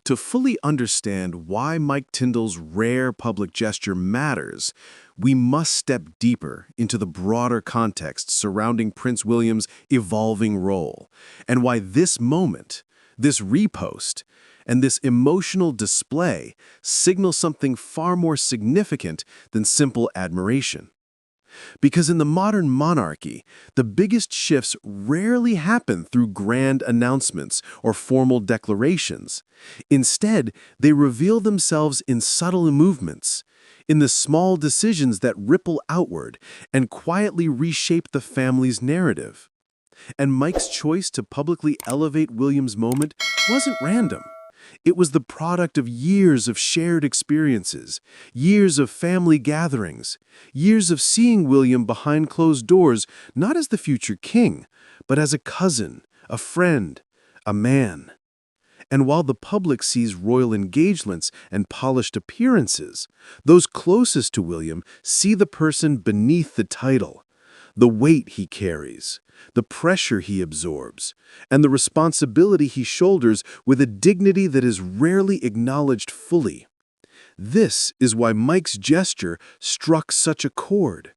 To fully understand why Mike Tindall's rare public gesture matters, we must step deeper into the broader context surrounding Prince William's evolving role, and why this moment, this repost, and this emotional display signal something far more significant than simple admiration. Because in the modern monarchy, the biggest shifts rarely happen through grand announcements or formal declarations. Instead, they reveal themselves in subtle movements, in the small decisions that ripple outward and quietly reshape the family's narrative. And Mike's choice to publicly elevate William's moment wasn't random. It was the product of years of shared experiences, years of family gatherings, years of seeing William behind closed doors, not as the future king, but as a cousin, a friend, a man. And while the public sees royal engagements and polished appearances, those closest to William see the person beneath the title, the weight he carries, the pressure he absorbs, and the responsibility he shoulders with a dignity that is rarely acknowledged fully. This is why Mike's gesture struck such a chord.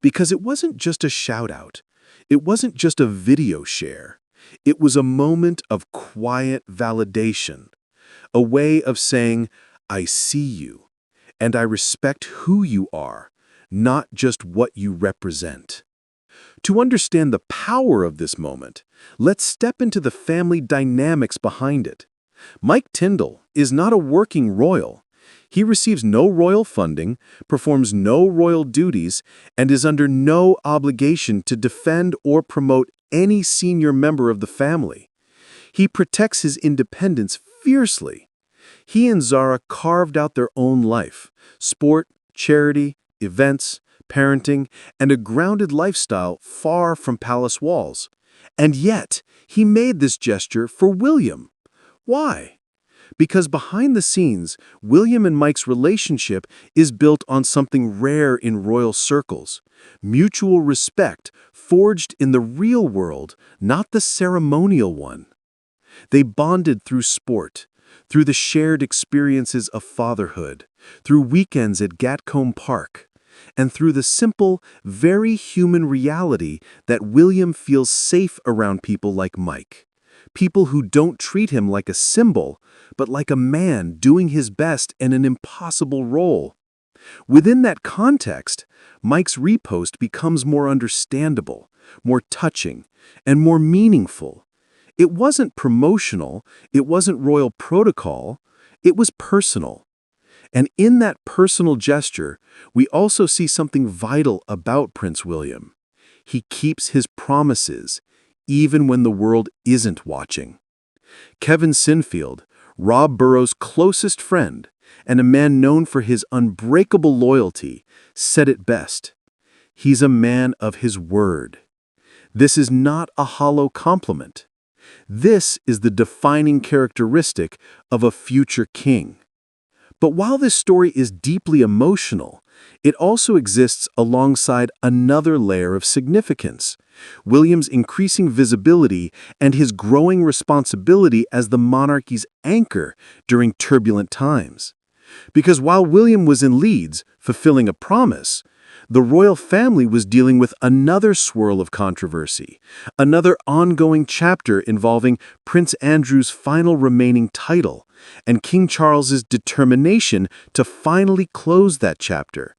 Because it wasn't just a shout-out. It wasn't just a video share. It was a moment of quiet validation, a way of saying, "I see you, and I respect who you are, not just what you represent." To understand the power of this moment, let's step into the family dynamics behind it. Mike Tindall is not a working royal. He receives no royal funding, performs no royal duties, and is under no obligation to defend or promote any senior member of the family. He protects his independence fiercely. He and Zara carved out their own life: sport, charity, events, parenting, and a grounded lifestyle far from palace walls. And yet, he made this gesture for William. Why? Because behind the scenes, William and Mike's relationship is built on something rare in royal circles: mutual respect forged in the real world, not the ceremonial one. They bonded through sport, through the shared experiences of fatherhood, through weekends at Gatcombe Park, and through the simple, very human reality that William feels safe around people like Mike. People who don't treat him like a symbol, but like a man doing his best in an impossible role. Within that context, Mike's repost becomes more understandable, more touching, and more meaningful. It wasn't promotional, it wasn't royal protocol, it was personal. And in that personal gesture, we also see something vital about Prince William. He keeps his promises, even when the world isn't watching. Kevin Sinfield, Rob Burrow's closest friend, and a man known for his unbreakable loyalty, said it best. He's a man of his word. This is not a hollow compliment. This is the defining characteristic of a future king. But while this story is deeply emotional, it also exists alongside another layer of significance: William's increasing visibility and his growing responsibility as the monarchy's anchor during turbulent times. Because while William was in Leeds, fulfilling a promise, the royal family was dealing with another swirl of controversy, another ongoing chapter involving Prince Andrew's final remaining title, and King Charles's determination to finally close that chapter.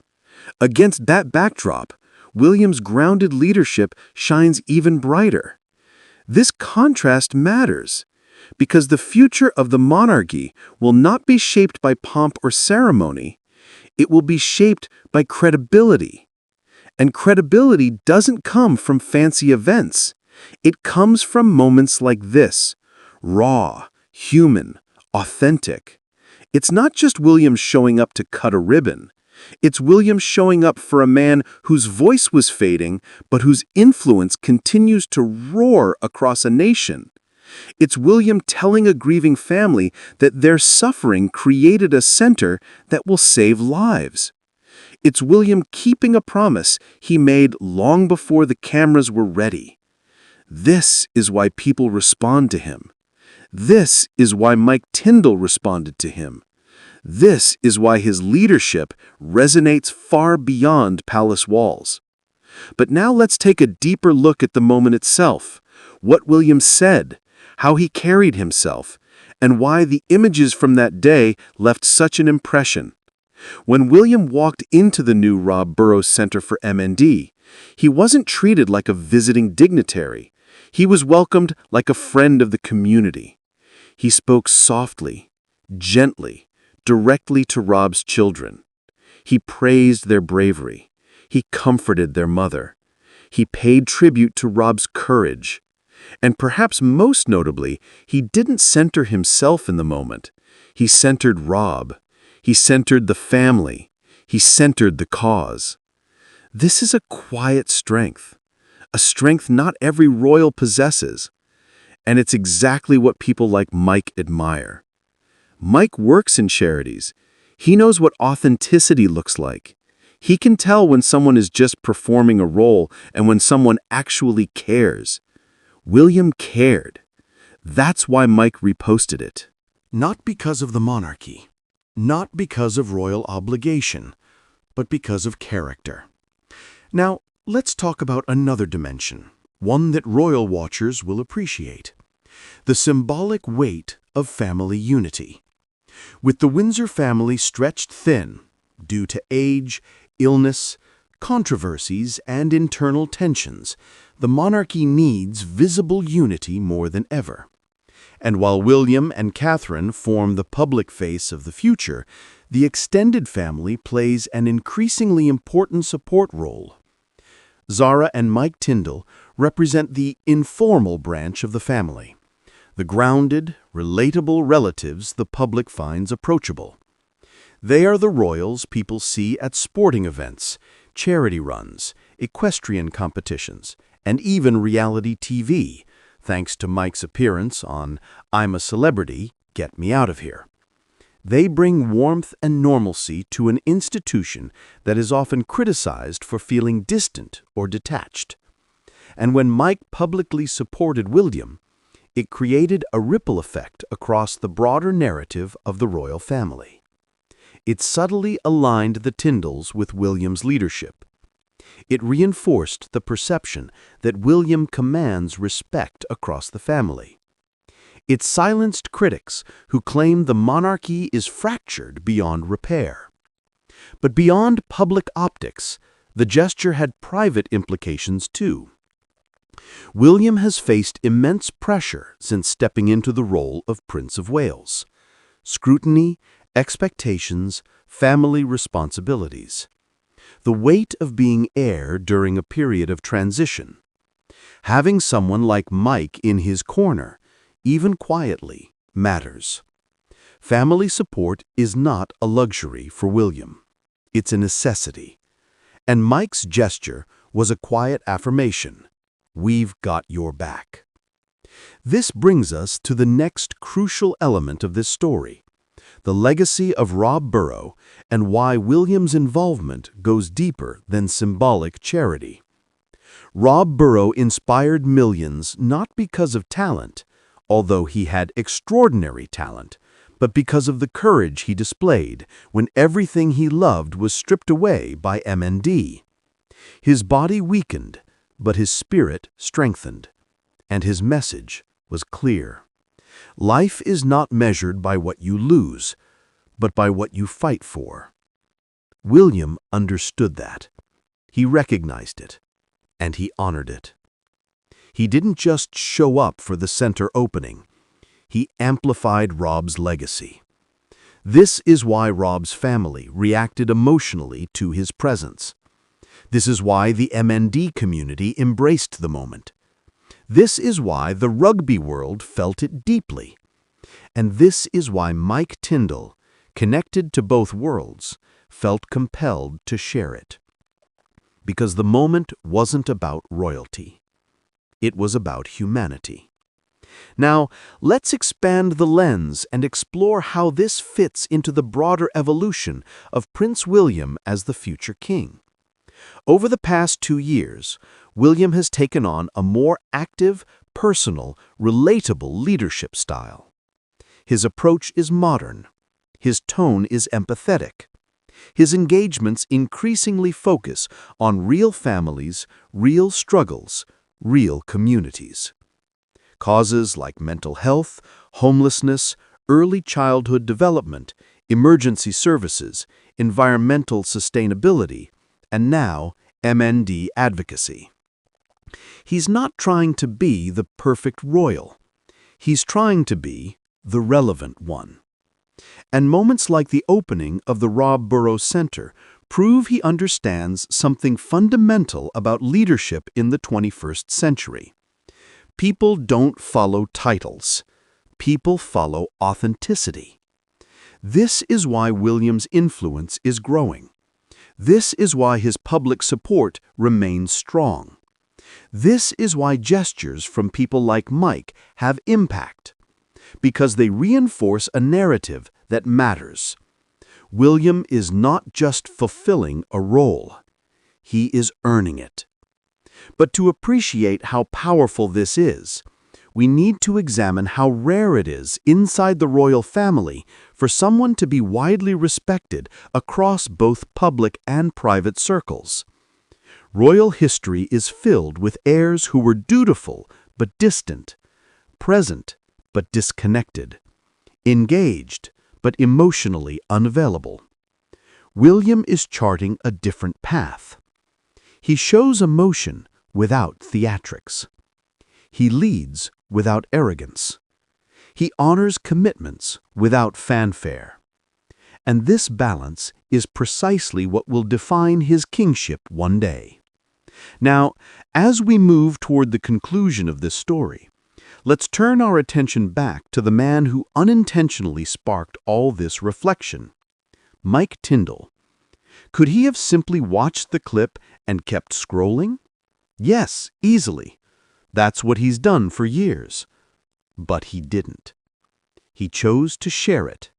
Against that backdrop, William's grounded leadership shines even brighter. This contrast matters, because the future of the monarchy will not be shaped by pomp or ceremony. It will be shaped by credibility. And credibility doesn't come from fancy events. It comes from moments like this: raw, human, authentic. It's not just William showing up to cut a ribbon. It's William showing up for a man whose voice was fading, but whose influence continues to roar across a nation. It's William telling a grieving family that their suffering created a center that will save lives. It's William keeping a promise he made long before the cameras were ready. This is why people respond to him. This is why Mike Tindall responded to him. This is why his leadership resonates far beyond palace walls. But now let's take a deeper look at the moment itself, what William said, how he carried himself, and why the images from that day left such an impression. When William walked into the new Rob Burrow Center for MND, he wasn't treated like a visiting dignitary. He was welcomed like a friend of the community. He spoke softly, gently, directly to Rob's children. He praised their bravery. He comforted their mother. He paid tribute to Rob's courage. And perhaps most notably, he didn't center himself in the moment. He centered Rob. He centered the family. He centered the cause. This is a quiet strength, a strength not every royal possesses. And it's exactly what people like Mike admire. Mike works in charities. He knows what authenticity looks like. He can tell when someone is just performing a role and when someone actually cares. William cared. That's why Mike reposted it. Not because of the monarchy, not because of royal obligation, but because of character. Now, let's talk about another dimension, one that royal watchers will appreciate: the symbolic weight of family unity. With the Windsor family stretched thin due to age, illness, controversies, and internal tensions, the monarchy needs visible unity more than ever. And while William and Catherine form the public face of the future, the extended family plays an increasingly important support role. Zara and Mike Tindall represent the informal branch of the family, the grounded, relatable relatives the public finds approachable. They are the royals people see at sporting events, charity runs, equestrian competitions, and even reality TV, thanks to Mike's appearance on I'm a Celebrity, Get Me Out of Here. They bring warmth and normalcy to an institution that is often criticized for feeling distant or detached. And when Mike publicly supported William, it created a ripple effect across the broader narrative of the royal family. It subtly aligned the Tindalls with William's leadership. It reinforced the perception that William commands respect across the family. It silenced critics who claimed the monarchy is fractured beyond repair. But beyond public optics, the gesture had private implications too. William has faced immense pressure since stepping into the role of Prince of Wales. Scrutiny, expectations, family responsibilities. The weight of being heir during a period of transition. Having someone like Mike in his corner, even quietly, matters. Family support is not a luxury for William. It's a necessity. And Mike's gesture was a quiet affirmation. We've got your back. This brings us to the next crucial element of this story: the legacy of Rob Burrow and why William's involvement goes deeper than symbolic charity. Rob Burrow inspired millions not because of talent, although he had extraordinary talent, but because of the courage he displayed when everything he loved was stripped away by MND. His body weakened, but his spirit strengthened, and his message was clear. Life is not measured by what you lose, but by what you fight for. William understood that. He recognized it, and he honored it. He didn't just show up for the center opening. He amplified Rob's legacy. This is why Rob's family reacted emotionally to his presence. This is why the MND community embraced the moment. This is why the rugby world felt it deeply. And this is why Mike Tindall, connected to both worlds, felt compelled to share it. Because the moment wasn't about royalty. It was about humanity. Now, let's expand the lens and explore how this fits into the broader evolution of Prince William as the future king. Over the past 2 years, William has taken on a more active, personal, relatable leadership style. His approach is modern. His tone is empathetic. His engagements increasingly focus on real families, real struggles, real communities. Causes like mental health, homelessness, early childhood development, emergency services, environmental sustainability, and now MND advocacy. He's not trying to be the perfect royal. He's trying to be the relevant one. And moments like the opening of the Rob Burrow Center prove he understands something fundamental about leadership in the 21st century. People don't follow titles. People follow authenticity. This is why William's influence is growing. This is why his public support remains strong. This is why gestures from people like Mike have impact, because they reinforce a narrative that matters. William is not just fulfilling a role. He is earning it. But to appreciate how powerful this is, we need to examine how rare it is inside the royal family for someone to be widely respected across both public and private circles. Royal history is filled with heirs who were dutiful but distant, present but disconnected, engaged but emotionally unavailable. William is charting a different path. He shows emotion without theatrics. He leads without arrogance. He honors commitments without fanfare. And this balance is precisely what will define his kingship one day. Now, as we move toward the conclusion of this story, let's turn our attention back to the man who unintentionally sparked all this reflection, Mike Tindall. Could he have simply watched the clip and kept scrolling? Yes, easily. That's what he's done for years. But he didn't. He chose to share it.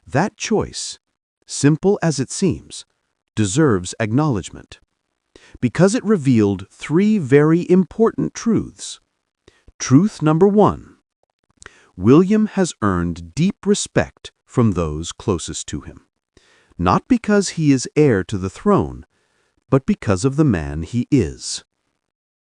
That choice, simple as it seems, deserves acknowledgement, because it revealed three very important truths. Truth number one: William has earned deep respect from those closest to him, not because he is heir to the throne, but because of the man he is.